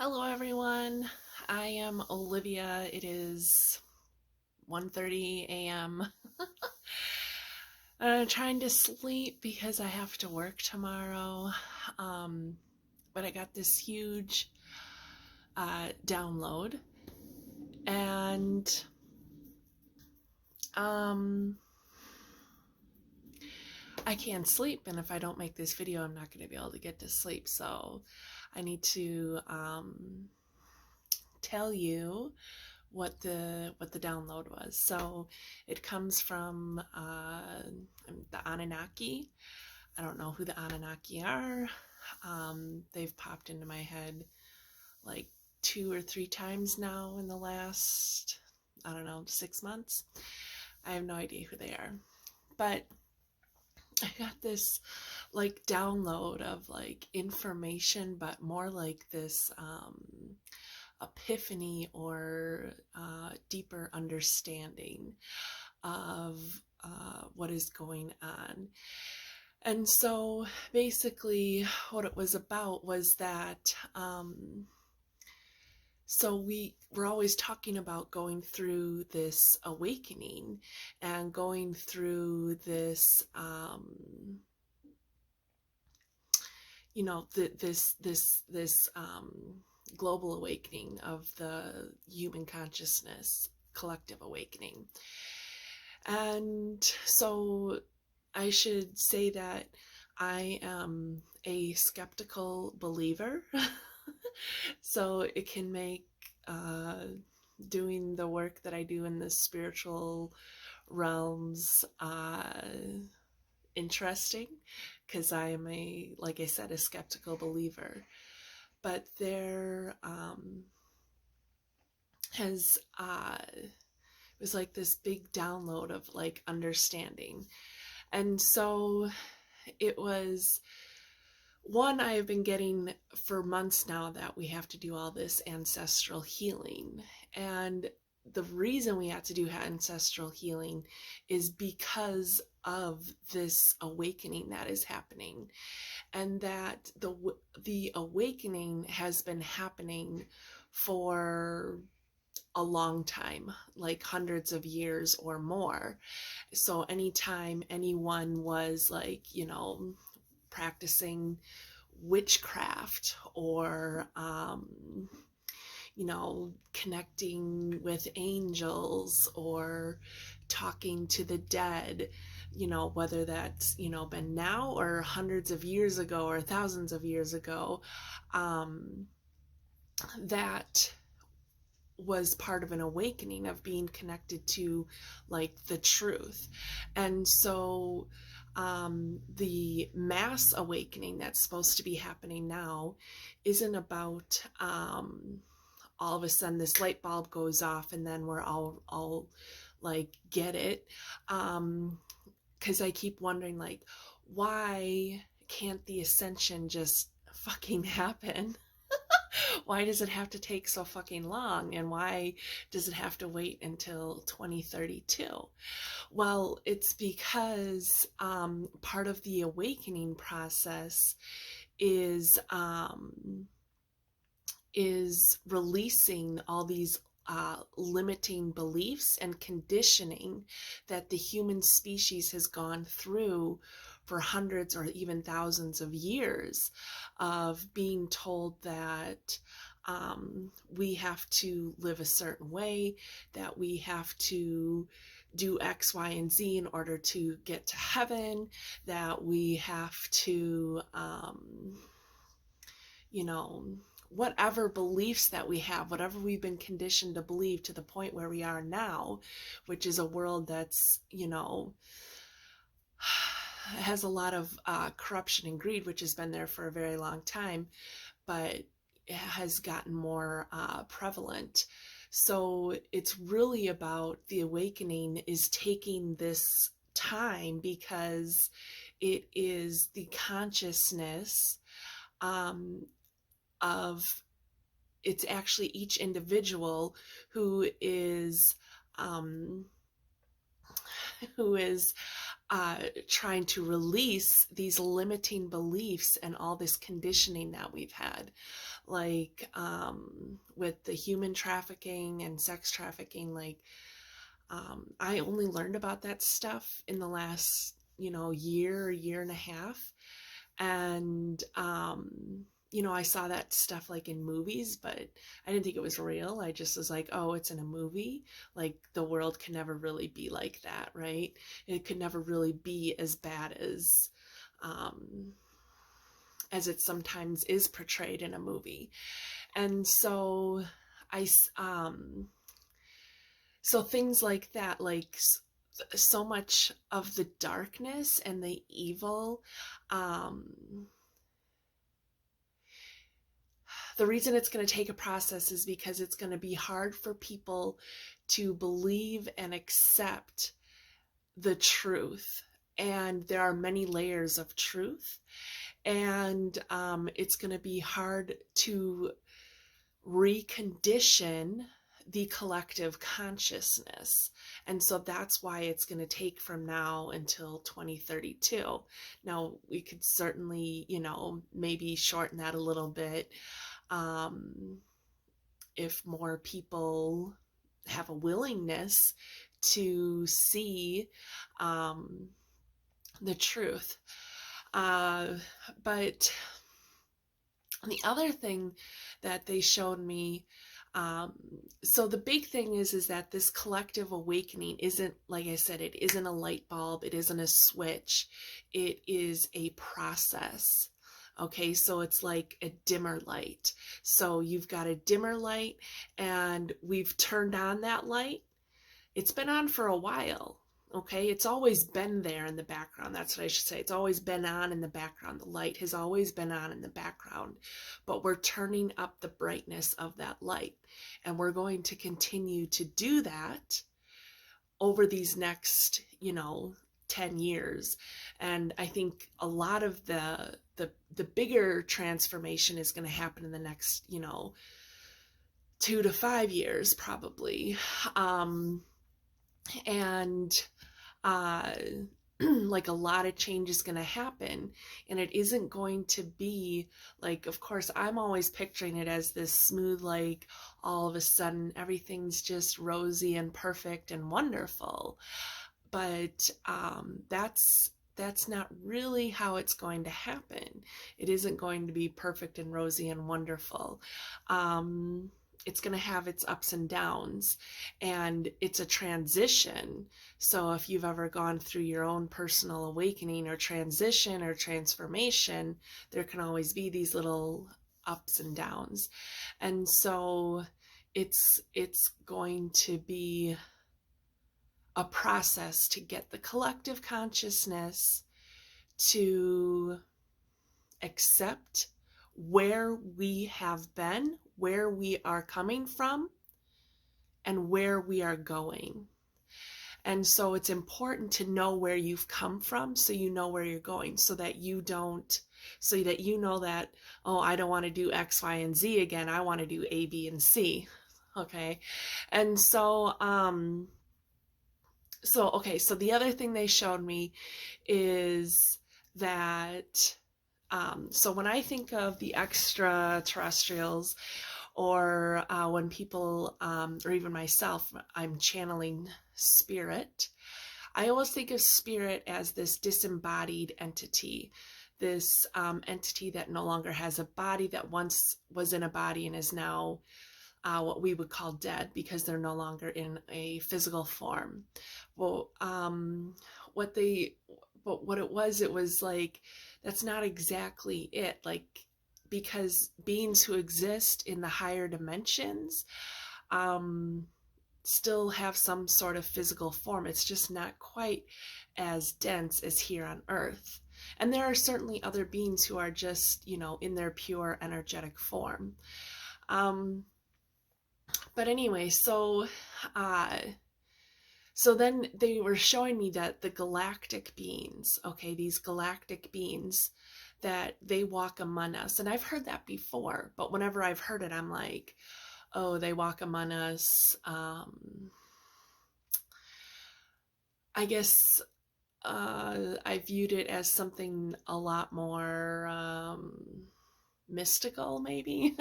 Hello everyone, I am Olivia. It is 1:30 a.m. I'm trying to sleep because I have to work tomorrow, but I got this huge download, and I can't sleep, and if I don't make this video I'm not going to be able to get to sleep, so I need to tell you what the download was. So it comes from the Anunnaki. I don't know who the Anunnaki are. They've popped into my head like 2 or 3 times now in the last, I don't know, 6 months. I have no idea who they are, but I got this like download of like information, but more like this epiphany or deeper understanding of what is going on. And so basically what it was about was that so we're always talking about going through this awakening and going through this this global awakening of the human consciousness, collective awakening. And so I should say that I am a skeptical believer. So it can make doing the work that I do in the spiritual realms interesting, because I am like I said, a skeptical believer. But there has it was like this big download of like understanding. And so it was one I have been getting for months now, that we have to do all this ancestral healing. And the reason we have to do ancestral healing is because of this awakening that is happening, and that the awakening has been happening for a long time, like hundreds of years or more. So anytime anyone was like, practicing witchcraft or connecting with angels or talking to the dead, whether that's been now or hundreds of years ago or thousands of years ago, that was part of an awakening of being connected to like the truth. And so the mass awakening that's supposed to be happening now isn't about all of a sudden this light bulb goes off and then we're all like get it, because I keep wondering, like, why can't the ascension just fucking happen? Why does it have to take so fucking long? And why does it have to wait until 2032? Well, it's because part of the awakening process is releasing all these limiting beliefs and conditioning that the human species has gone through for hundreds or even thousands of years, of being told that we have to live a certain way, that we have to do X, Y, and Z in order to get to heaven, that we have to, whatever beliefs that we have, whatever we've been conditioned to believe, to the point where we are now, which is a world that's, has a lot of corruption and greed, which has been there for a very long time, but it has gotten more prevalent. So it's really about the awakening is taking this time, because it is the consciousness of, it's actually each individual who is who is trying to release these limiting beliefs and all this conditioning that we've had, like with the human trafficking and sex trafficking. Like I only learned about that stuff in the last year and a half. And I saw that stuff like in movies, but I didn't think it was real. I just was like, oh, it's in a movie. Like the world can never really be like that, right? It could never really be as bad as it sometimes is portrayed in a movie. And so I so things like that, like so much of the darkness and the evil, the reason it's going to take a process is because it's going to be hard for people to believe and accept the truth. And there are many layers of truth. And it's going to be hard to recondition the collective consciousness. And so that's why it's going to take from now until 2032. Now, we could certainly, maybe shorten that a little bit. If more people have a willingness to see the truth. But the other thing that they showed me, so the big thing is that this collective awakening isn't, like I said, it isn't a light bulb, it isn't a switch, it is a process. Okay, so it's like a dimmer light. So you've got a dimmer light and we've turned on that light. It's been on for a while. Okay, it's always been there in the background. That's what I should say. It's always been on in the background. The light has always been on in the background, but we're turning up the brightness of that light. And we're going to continue to do that over these next, 10 years. And I think a lot of the bigger transformation is going to happen in the next, 2 to 5 years, probably. And like a lot of change is going to happen, and it isn't going to be like, of course, I'm always picturing it as this smooth, like all of a sudden everything's just rosy and perfect and wonderful. But that's not really how it's going to happen. It isn't going to be perfect and rosy and wonderful. It's going to have its ups and downs, and it's a transition. So if you've ever gone through your own personal awakening or transition or transformation, there can always be these little ups and downs. And so it's going to be a process to get the collective consciousness to accept where we have been, where we are coming from, and where we are going. And so it's important to know where you've come from, so you know where you're going, so that you know that, oh, I don't want to do X, Y, and Z again. I want to do A, B, and C. Okay. And so, so the other thing they showed me is that, so when I think of the extraterrestrials, or when people, or even myself, I'm channeling spirit, I always think of spirit as this disembodied entity, this entity that no longer has a body, that once was in a body and is now what we would call dead, because they're no longer in a physical form. Well, what it was like, that's not exactly it. Like, because beings who exist in the higher dimensions still have some sort of physical form. It's just not quite as dense as here on Earth. And there are certainly other beings who are just, in their pure energetic form. But anyway, so then they were showing me that the galactic beings, okay, these galactic beings, that they walk among us. And I've heard that before, but whenever I've heard it, I'm like, oh, they walk among us. I guess I viewed it as something a lot more mystical, maybe.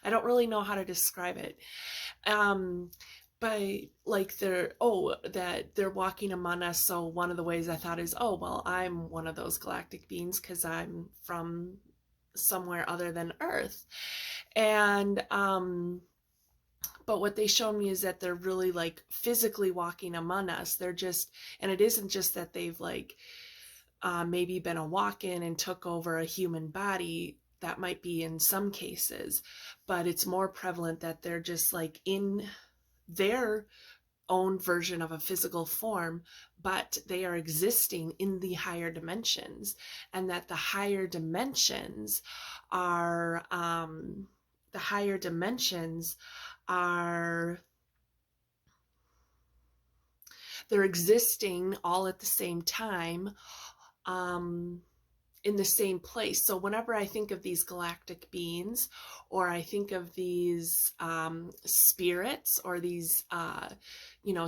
I don't really know how to describe it. Um, by like that they're walking among us. So one of the ways I thought is, oh well, I'm one of those galactic beings because I'm from somewhere other than Earth. And but what they show me is that they're really like physically walking among us. They're just, and it isn't just that they've like maybe been a walk-in and took over a human body. That might be in some cases, but it's more prevalent that they're just like in their own version of a physical form, but they are existing in the higher dimensions, and that the higher dimensions are the higher dimensions are they're existing all at the same time, um, in the same place. So whenever I think of these galactic beings, or I think of these spirits, or these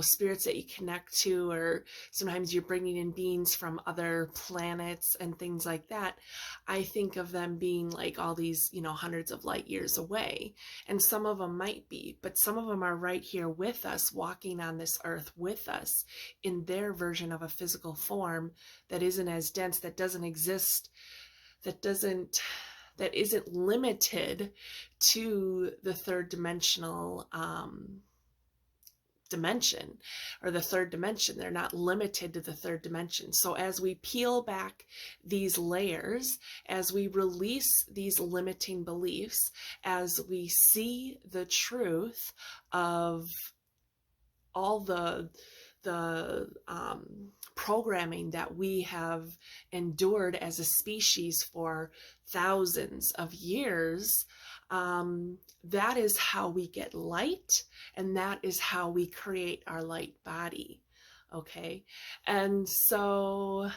spirits that you connect to, or sometimes you're bringing in beings from other planets and things like that, I think of them being like all these hundreds of light years away. And some of them might be, but some of them are right here with us, walking on this earth with us in their version of a physical form that isn't as dense, that doesn't exist, that isn't limited to the third dimensional dimension, or the third dimension. They're not limited to the third dimension. So as we peel back these layers, as we release these limiting beliefs, as we see the truth of all the programming that we have endured as a species for thousands of years, that is how we get light, and that is how we create our light body. Okay, and so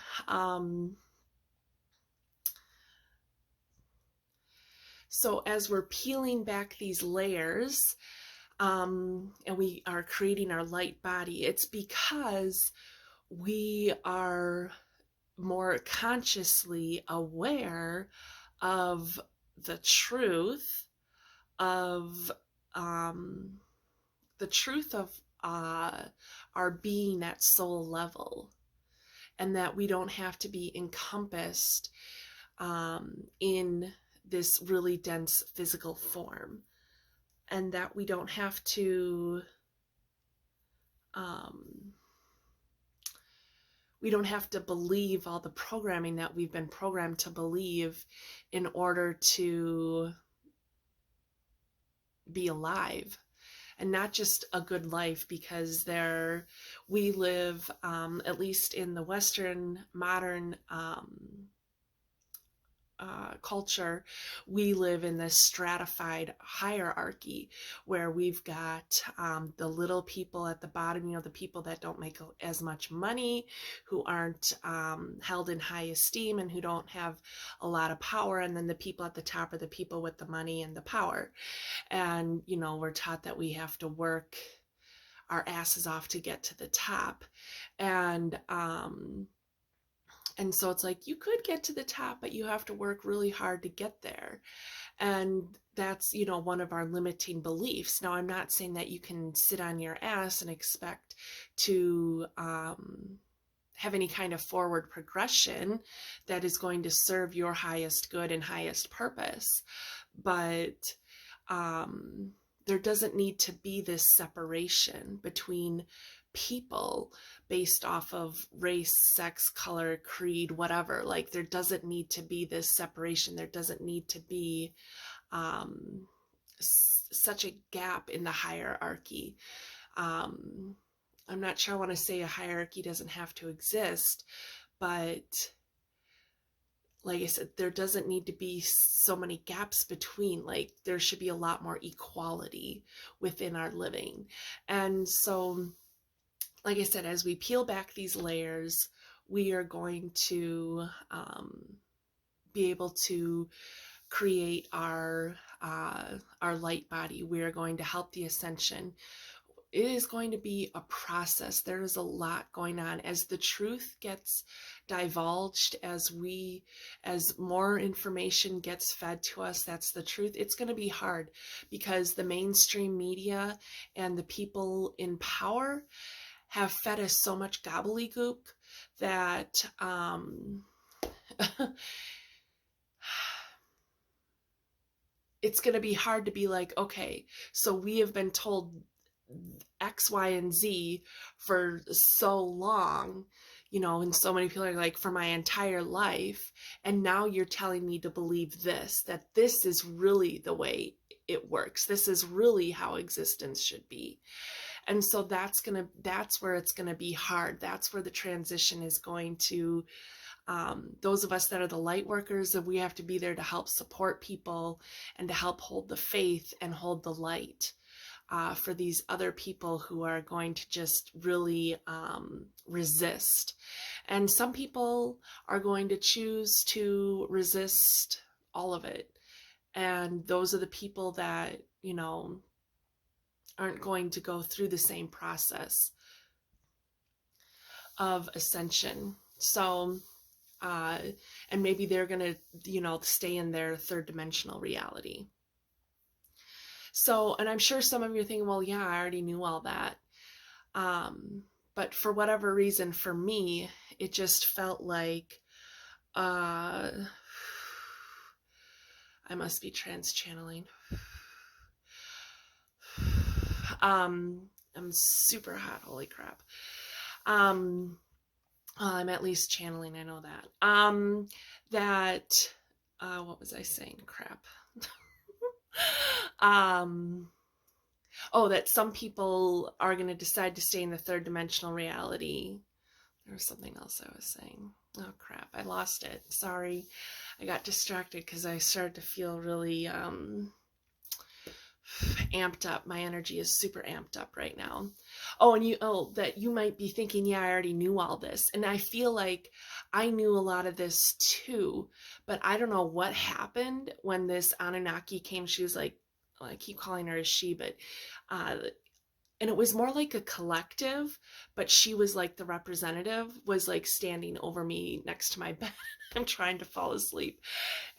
as we're peeling back these layers, and we are creating our light body, it's because we are more consciously aware of the truth of our being at soul level, and that we don't have to be encompassed in this really dense physical form, and that we don't have to believe all the programming that we've been programmed to believe in order to be alive. And not just a good life, because we live, at least in the Western modern culture, we live in this stratified hierarchy where we've got the little people at the bottom, the people that don't make as much money, who aren't held in high esteem, and who don't have a lot of power. And then the people at the top are the people with the money and the power. And, we're taught that we have to work our asses off to get to the top. And so it's like, you could get to the top, but you have to work really hard to get there. And that's, one of our limiting beliefs. Now, I'm not saying that you can sit on your ass and expect to have any kind of forward progression that is going to serve your highest good and highest purpose. But there doesn't need to be this separation between people based off of race, sex, color, creed, whatever. Like, there doesn't need to be this separation. There doesn't need to be such a gap in the hierarchy. I'm not sure I want to say a hierarchy doesn't have to exist, but like I said, there doesn't need to be so many gaps between. Like, there should be a lot more equality within our living. And so, like I said, as we peel back these layers, we are going to be able to create our light body. We are going to help the ascension. it is going to be a process. There is a lot going on as the truth gets divulged, as more information gets fed to us. That's the truth. It's going to be hard because the mainstream media and the people in power have fed us so much gobbledygook that it's going to be hard to be like, okay, so we have been told X, Y, and Z for so long, and so many people are like, for my entire life, and now you're telling me to believe this, that this is really the way it works. This is really how existence should be. And so that's where it's gonna be hard. That's where the transition is going to, those of us that are the light workers, that we have to be there to help support people and to help hold the faith and hold the light for these other people who are going to just really resist. And some people are going to choose to resist all of it. And those are the people that, aren't going to go through the same process of ascension. So, and maybe they're going to, stay in their third dimensional reality. So, and I'm sure some of you are thinking, well, yeah, I already knew all that. But for whatever reason, for me, it just felt like, I must be trans-channeling. I'm super hot, holy crap. Well, I'm at least channeling, I know that. What was I saying? Crap. That some people are going to decide to stay in the third dimensional reality. There was something else I was saying. Oh crap, I lost it. Sorry. I got distracted because I started to feel really amped up. My energy is super amped up right now. That you might be thinking, yeah, I already knew all this. And I feel like I knew a lot of this too, but I don't know what happened when this Anunnaki came. She was like, I keep calling her a she, but and it was more like a collective, but she was like the representative, was like standing over me next to my bed. I'm trying to fall asleep,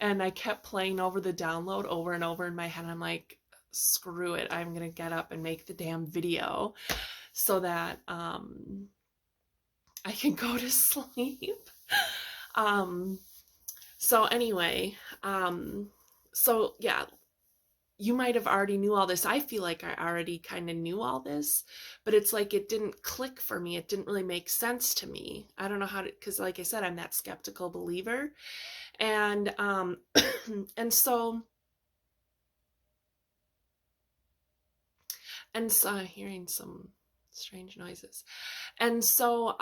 and I kept playing over the download over and over in my head. I'm like, screw it, I'm gonna get up and make the damn video so that I can go to sleep. So anyway, so yeah, you might have already knew all this. I feel like I already kind of knew all this, but it's like it didn't click for me. It didn't really make sense to me. I don't know how to, because like I said, I'm that skeptical believer. And and so I'm hearing some strange noises. And so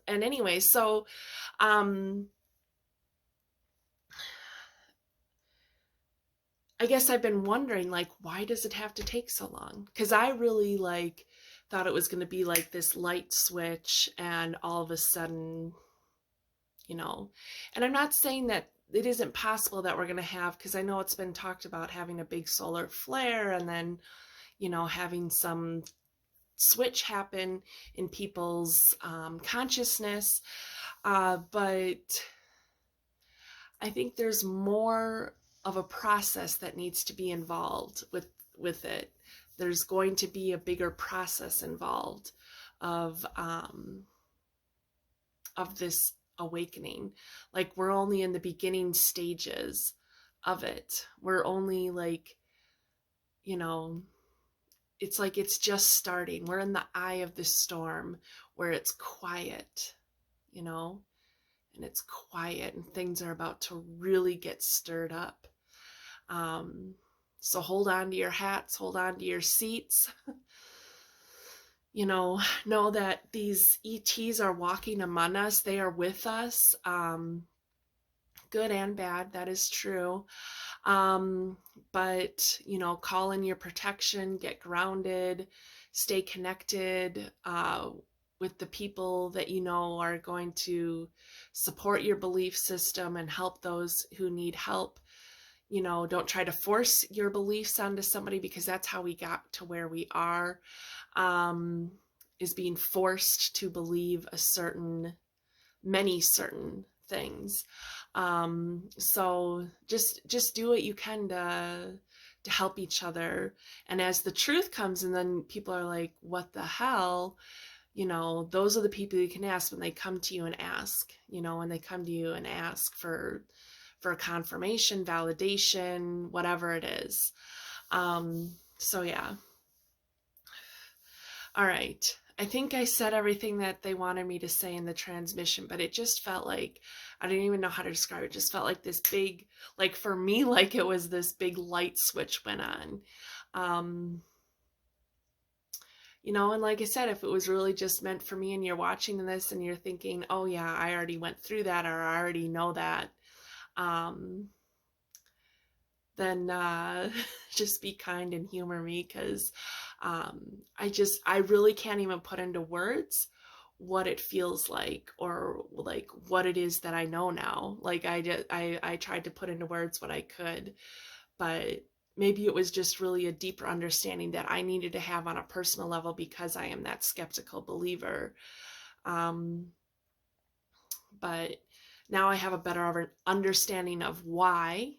and anyway, so I guess I've been wondering, like, why does it have to take so long? Because I really thought it was going to be like this light switch and all of a sudden, and I'm not saying that it isn't possible that we're going to have, because I know it's been talked about having a big solar flare and then, having some switch happen in people's consciousness. But I think there's more of a process that needs to be involved with it. There's going to be a bigger process involved of this awakening. Like, we're only in the beginning stages of it. We're only it's like it's just starting. We're in the eye of the storm where it's quiet, and it's quiet and things are about to really get stirred up. So hold on to your hats, hold on to your seats. Know that these ETs are walking among us. They are with us, good and bad, that is true. But, call in your protection, get grounded, stay connected with the people that are going to support your belief system and help those who need help you know, don't try to force your beliefs onto somebody, because that's how we got to where we are, is being forced to believe many certain things. So just do what you can to help each other. And as the truth comes, and then people are like, what the hell? You know, those are the people you can ask when they come to you and ask, you know, when they come to you and ask for confirmation, validation, whatever it is. So yeah. All right. I think I said everything that they wanted me to say in the transmission, but it just felt like, I didn't even know how to describe it. It just felt like this big, like for me, like it was this big light switch went on. You know, and like I said, if it was really just meant for me and you're watching this and you're thinking, oh yeah, I already went through that, or I already know that, then just be kind and humor me, because I really can't even put into words what it feels like, or like what it is that I know now. Like I tried to put into words what I could, but maybe it was just really a deeper understanding that I needed to have on a personal level, because I am that skeptical believer. But now I have a better understanding of why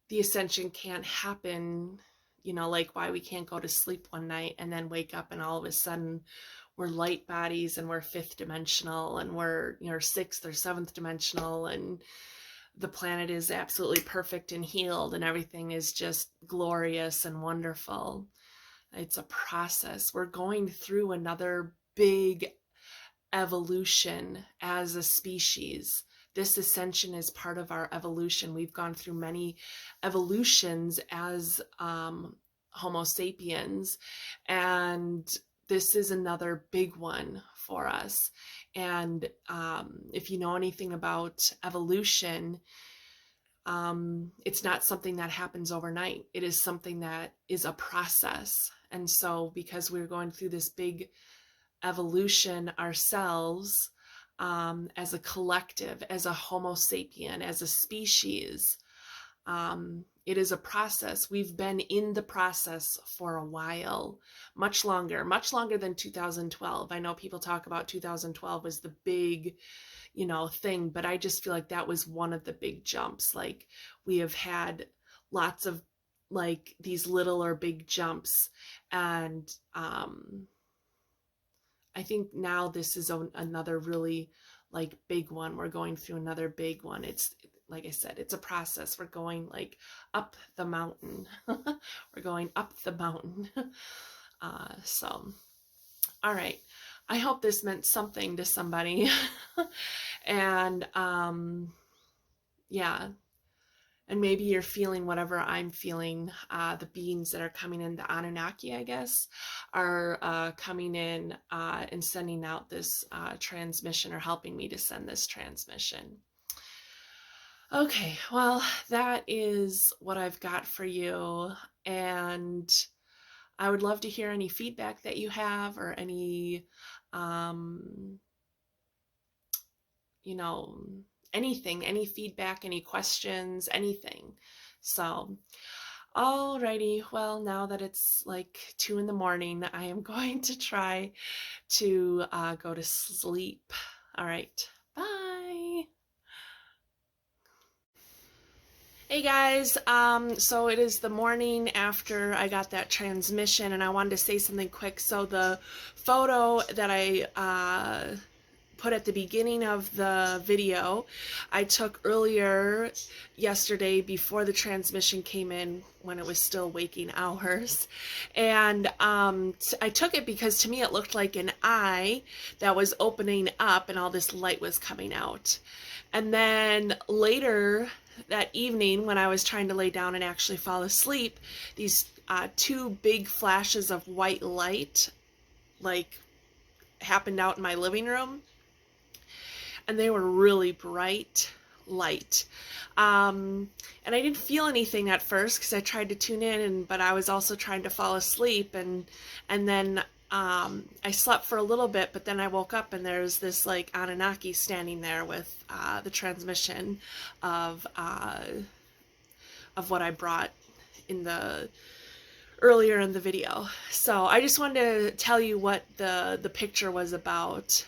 the ascension can't happen, you know, like why we can't go to sleep one night and then wake up and all of a sudden we're light bodies and we're fifth dimensional, and we're, you know, sixth or seventh dimensional, and the planet is absolutely perfect and healed and everything is just glorious and wonderful. It's a process. We're going through another big evolution as a species. This ascension is part of our evolution. We've gone through many evolutions as Homo sapiens, and this is another big one for us. And if you know anything about evolution, it's not something that happens overnight. It is something that is a process. And so because we're going through this big evolution ourselves, as a collective, as a Homo sapien, as a species, it is a process. We've been in the process for a while, much longer than 2012. I know people talk about 2012 as the big, you know, thing, but I just feel like that was one of the big jumps. Like we have had lots of like these little or big jumps, and I think now this is another really like big one. We're going through another big one. It's like I said, it's a process. We're going like up the mountain. We're going up the mountain. So, all right. I hope this meant something to somebody. And yeah. And maybe you're feeling whatever I'm feeling. The beings that are coming in, the Anunnaki, I guess, are coming in and sending out this transmission, or helping me to send this transmission. Okay, well, that is what I've got for you. And I would love to hear any feedback that you have, or any, you know, anything, any feedback, any questions, anything. So, alrighty, well, now that it's like 2 a.m, I am going to try to go to sleep. All right, bye. Hey guys, so it is the morning after I got that transmission, and I wanted to say something quick. So the photo that I put at the beginning of the video, I took earlier yesterday before the transmission came in, when it was still waking hours. And I took it because to me it looked like an eye that was opening up and all this light was coming out. And then later that evening, when I was trying to lay down and actually fall asleep, these 2 big flashes of white light like happened out in my living room. And they were really bright light. And I didn't feel anything at first because I tried to tune in, but I was also trying to fall asleep, and then I slept for a little bit, but then I woke up and there's this like Anunnaki standing there with the transmission of of what I brought in the earlier in the video. So I just wanted to tell you what the picture was about,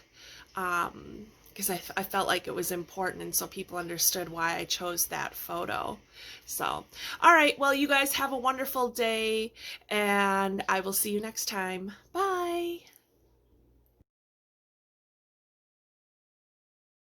because I felt like it was important, and so people understood why I chose that photo. So, all right, well, you guys have a wonderful day, and I will see you next time. Bye.